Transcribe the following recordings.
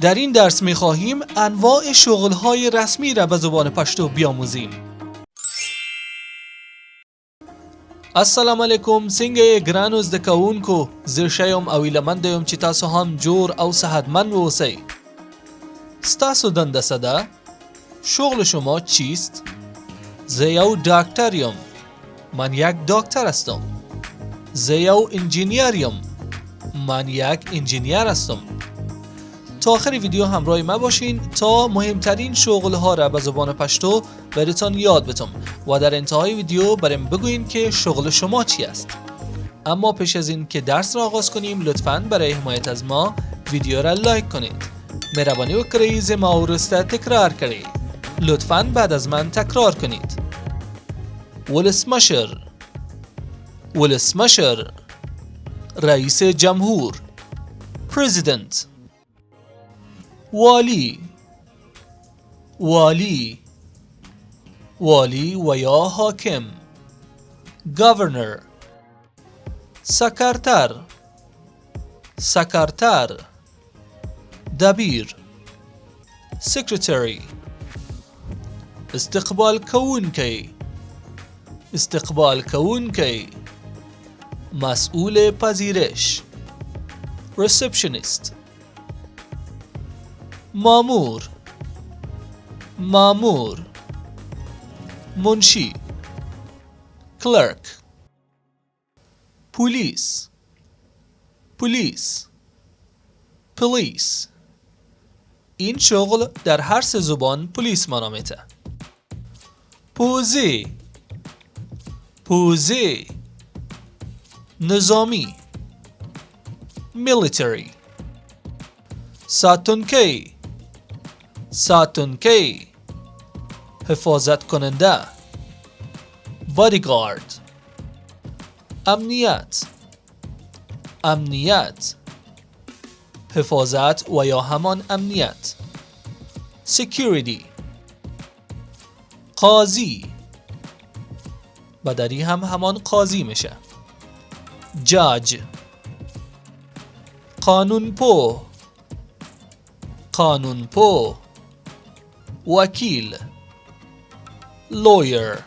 در این درس می‌خواهیم انواع شغل‌های رسمی را به زبان پشتو بیاموزیم. السلام علیکم، څنګه ګرانو زده کوونکو؟ زه ښه یم او هیله یم چې تاسو هم جوړ او صحتمند اوسئ. ستاسو دنده څه ده؟ شغل شما چیست؟ زه یو ډاکټر یم. من یک دکتر هستم. زه یو انجینیر یم. من یک انجینیر هستم. تا آخر ویدیو همراه ما باشین تا مهمترین شغل‌ها را به زبان پشتو براتون یاد بدم و در انتهای ویدیو برام بگوین که شغل شما چی است. اما پیش از این که درس را آغاز کنیم لطفاً برای حمایت از ما ویدیو را لایک کنید. مهربانی وکړئ زما وروسته تکرار کړئ. لطفاً بعد از من تکرار کنید. ولسمشر، رئیس جمهور، پرزیدنت. والی و یا حاکم، گورنر. سکرتر، دبیر، سکرتری. استقبال کونکی، مسئول پذیرش، ریسپشنیست. مامور، منشی، کلرک. پلیس، این شغل در هر سه زبان پلیس منامته. پوزه، نظامی، میلیتری. ساتونکی، حفاظت کننده، بادیگارد. امنیت، حفاظت و یا همان امنیت. سکیوریتی. قاضی، بدری همان قاضی میشه. جاج، قانونپو، وکیل، لویر.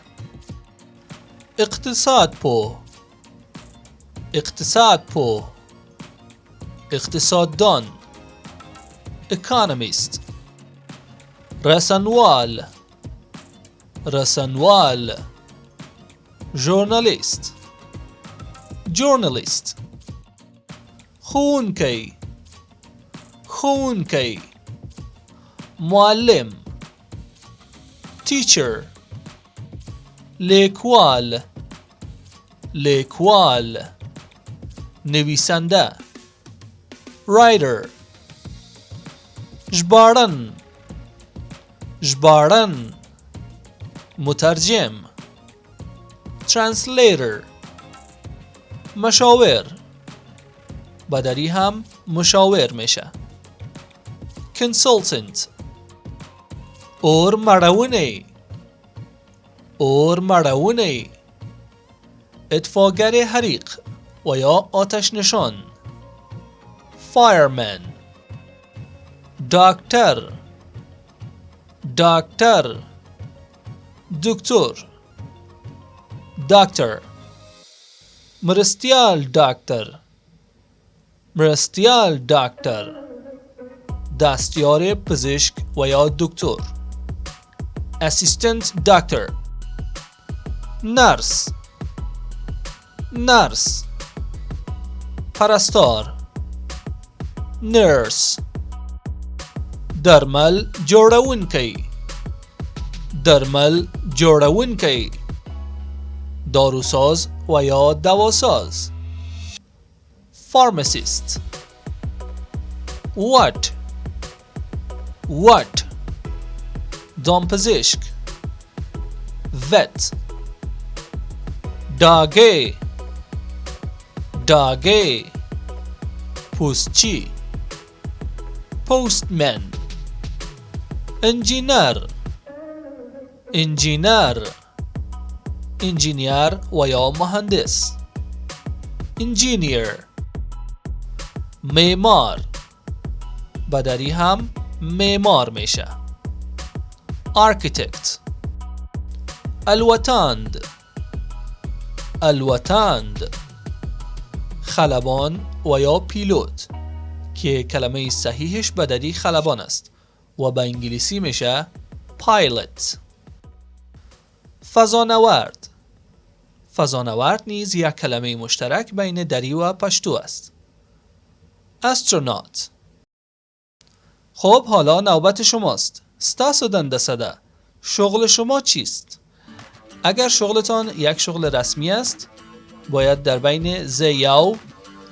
اقتصاددان، اکانومیست. رسانوال، ژورنالیست. خوونکی، معلم، تیچر. لیکوال، نویسنده، رایتر. ژباړن، مترجم، ترنسلیتر. مشاور، بدری هم مشاور میشه. کنسالتنت. اور مړونی، اطفاگر حریق و یا آتش نشان. فایرمن. دکتر، دکتر. مرستیال دکتر، دستیار پزشک و یا دکتر. اسیستنت دکتر. نرس، پرستار، نرس. درمل جوړونکی، داروساز و یا دواساز. فارماسیست. وات، دامپزشک. وت. داگه، پوستچی. پوستمن. انجینیر و یا مهندس. انجینیر. معمار، بدری هم معمار میشه. architect. الوتاند. الوتاند. خلبان و یا پیلوت که کلمه صحیحش بدری خلبان است و به انگلیسی میشه pilot. فضانورد. فضانورد نیز یک کلمه مشترک بین دری و پشتو است. استرونات. خب حالا نوبت شماست. ستاسو دنده صده. شغل شما چیست؟ اگر شغلتان یک شغل رسمی است باید در بین زیاو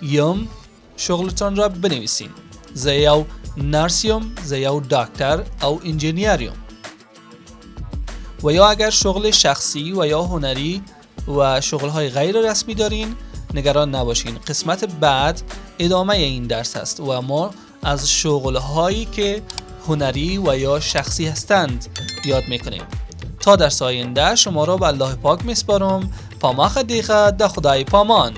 یم شغلتان را بنویسین. زیاو نرسیم، زیاو دکتر او انجینیریم. و یا اگر شغل شخصی و یا هنری و شغل‌های غیر رسمی دارین نگران نباشین. قسمت بعد ادامه این درس است و ما از شغل‌هایی که هنری و یا شخصی هستند یاد میکنیم. تا درس آینده شما را به الله پاک میسپارم. پاماخ دیخه ده خدای پامان.